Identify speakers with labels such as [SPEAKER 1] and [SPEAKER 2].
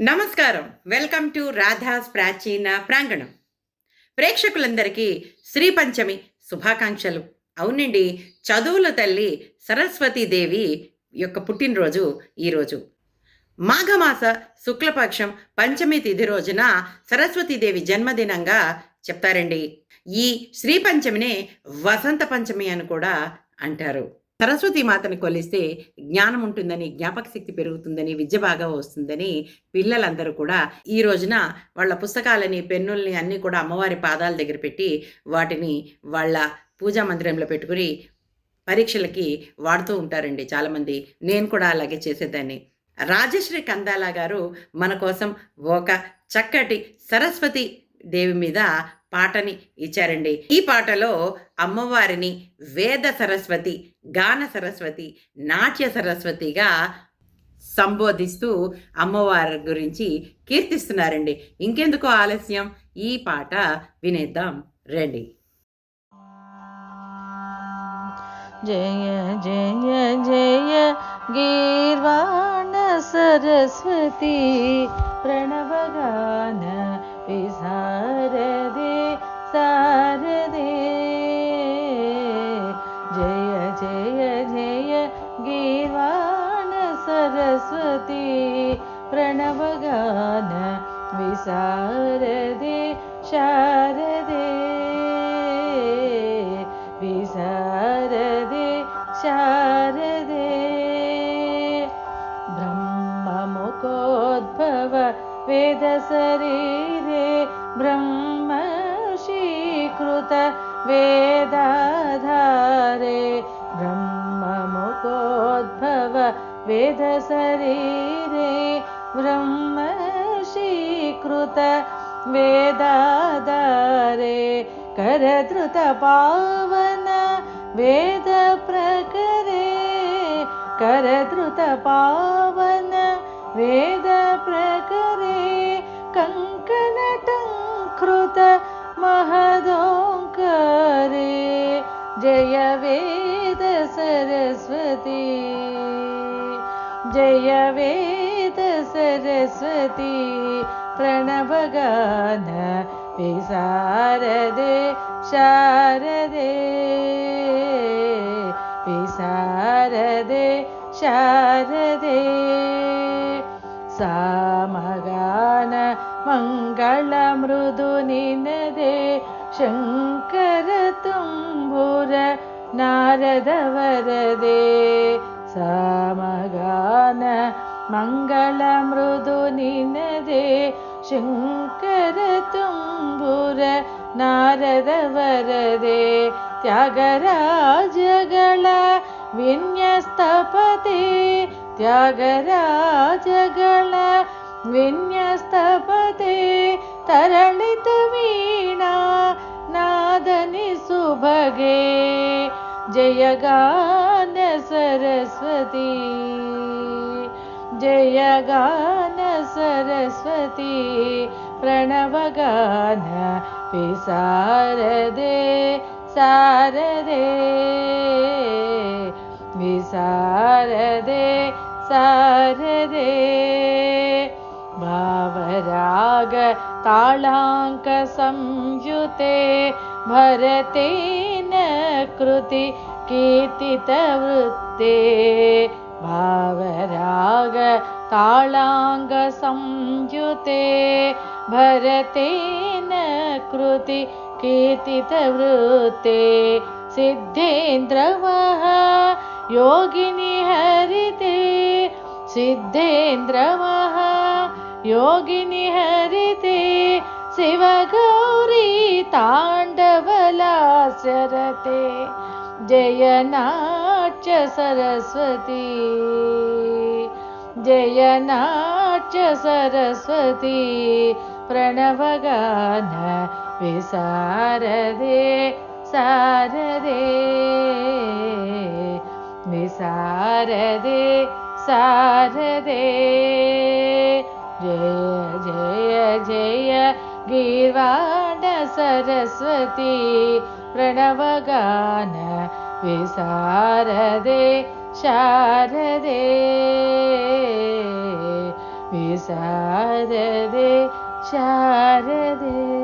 [SPEAKER 1] నమస్కారం. Welcome to Radha's ప్రాచీన ప్రాంగణం. ప్రేక్షకులందరికీ శ్రీ పంచమి శుభాకాంక్షలు. అవునండి, చదువుల తల్లి సరస్వతీదేవి యొక్క పుట్టినరోజు ఈరోజు. మాఘమాస శుక్లపక్షం పంచమి తిథి రోజున సరస్వతీదేవి జన్మదినంగా చెప్తారండి. ఈ శ్రీ పంచమినే వసంత పంచమి అని కూడా అంటారు. సరస్వతి మాతని కొలిస్తే జ్ఞానం ఉంటుందని, జ్ఞాపక శక్తి పెరుగుతుందని, విద్య బాగా వస్తుందని పిల్లలందరూ కూడా ఈ రోజున వాళ్ళ పుస్తకాలని, పెన్నుల్ని అన్నీ కూడా అమ్మవారి పాదాల దగ్గర పెట్టి వాటిని వాళ్ళ పూజా మందిరంలో పెట్టుకుని పరీక్షలకి వాడుతూ ఉంటారండి చాలామంది. నేను కూడా అలాగే చేసేదాన్ని. రాజశ్రీ కందాల గారు మన కోసం ఒక చక్కటి సరస్వతి దేవి మీద పాటని ఇచ్చారండి. ఈ పాటలో అమ్మవారిని వేద సరస్వతి, గాన సరస్వతి, నాట్య సరస్వతిగా సంబోధిస్తూ అమ్మవారి గురించి కీర్తిస్తున్నారండి. ఇంకెందుకు ఆలస్యం, ఈ పాట వినేద్దాం రండి.
[SPEAKER 2] జయ జయ జయ గీర్వాణ సరస్వతి ప్రణవగాన విశారదే శారదే. జయ జయ జయ గీర్వాణ సరస్వతి ప్రణవగాన విశారదే శారదే. విశారదే శారదే. బ్రహ్మముఖోద్భవ వేద శరీరే బ్రహ్మశీకృత వేదాధారే. బ్రహ్మముఖోద్భవ వేద శరీరే బ్రహ్మశీకృత వేదాధారే. करधृत पावन वेद प्रकरे. करधृत पावन वेद प्रकरे. कंकणटङ्कृत महदोङ्करे. जय वेद सरस्वती, जय वेद सरस्वती प्रणवगान विशारदे शारदे. विशारदे शारदे. सामगान मंगल मृदु निनदे शंकर तुम्बुर नारद वरदे. सामगान मंगल मृदु निनदे शंकर तुम्बुर नारद वरदे. त्यागराजगळ विन्यस्तपते. त्यागराजगळ विन्यस्तपते. तरलित वीणा नादनि सुभगे. जय गान सरस्वती, जय गान सरस्वती प्रणवगान विशारदे शारदे. विशारदे शारदे. भावराग तालांक संयुते भरतेन कृति कीर्तितवृत्ते. भावराग तालांग संयुते भरतेन कृति कीर्तितवृत्ते. सिद्धेन्द्रवः योगिनि हरिते. सिद्धेन्द्रवः योगिनि हरिते. शिवगौरी ताण्डवलास्यरते. जय नाट्य सरस्वती, जय नाट्य सरस्वती प्रणवगान विशारदे शारदे. विशारदे शारदे. जय जय जय गीर्वाण सरस्वती प्रणवगान विशारदे शारदे. विशारदे शारदे